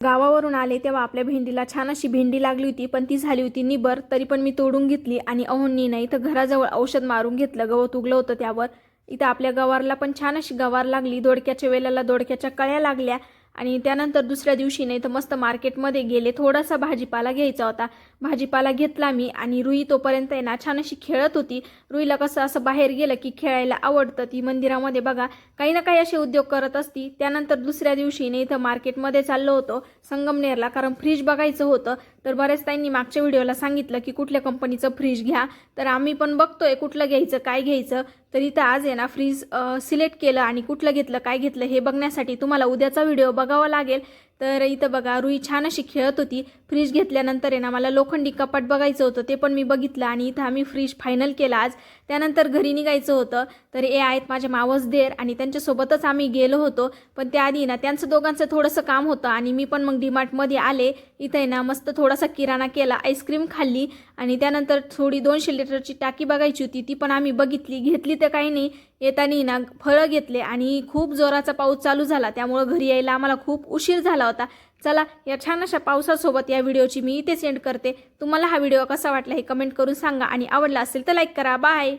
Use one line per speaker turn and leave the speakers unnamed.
गावावरून आले तेव्हा आपल्या भेंडीला छान अशी भेंडी लागली होती, पण ती झाली होती निबर. तरी पण मी तोडून घेतली आणि अहोंनी नाही तर घराजवळ औषध मारून घेतलं. गवत उगलं होतं त्यावर. इथं आपल्या गवारला पण छान अशी गवार लागली. दोडक्याच्या वेलाला दोडक्याच्या कळ्या लागल्या. आणि त्यानंतर दुसऱ्या दिवशी नाही तर मस्त मार्केटमध्ये गेले. थोडासा भाजीपाला घ्यायचा होता. भाजीपाला घेतला मी आणि रुई तोपर्यंत आहे ना छान अशी खेळत होती. रुईला कसं असं बाहेर गेलं की खेळायला आवडतं. ती मंदिरामध्ये बघा काही ना काही असे उद्योग करत असती. त्यानंतर दुसऱ्या दिवशी नाही तर मार्केटमध्ये चाललो होतो संगमनेरला, कारण फ्रीज बघायचं होतं. तर बऱ्याच ताईंनी मागच्या व्हिडिओला सांगितलं की कुठल्या कंपनीचं फ्रीज घ्या. तर आम्ही पण बघतोय कुठलं घ्यायचं काय घ्यायचं. तर इथं आज आहे ना फ्रीज सिलेक्ट केलं आणि कुठलं घेतलं काय घेतलं हे बघण्यासाठी तुम्हाला उद्याचा व्हिडिओ बघावा लागेल. तर इथं बघा रुई छान अशी खेळत होती. फ्रीज घेतल्यानंतर आहे ना मला लोखंडी कपाट बघायचं होतं, ते पण मी बघितलं आणि इथं आम्ही फ्रीज फायनल केला आज. त्यानंतर घरी निघायचं होतं. तर हे आहेत माझे मावस देर आणि त्यांच्यासोबतच आम्ही गेलो होतो. पण त्याआधी ना त्यांचं दोघांचं थोडंसं काम होतं आणि मी पण मग डीमार्टमध्ये आले. इथं आहे ना मस्त थोडासा किराणा केला, आईस्क्रीम खाल्ली आणि त्यानंतर थोडी 200 लिटरची टाकी बघायची होती, ती पण आम्ही बघितली. घेतली तर काही नाही, येताना ना फळं घेतले आणि खूप जोराचा पाऊस चालू झाला त्यामुळे घरी यायला आम्हाला खूप उशीर झाला होता. चला या छान अशा पावसासोबत या व्हिडिओची मी इथे सेंड करते. तुम्हाला हा व्हिडिओ कसा वाटला हे कमेंट करून सांगा आणि आवडला असेल तर लाईक करा. बाय.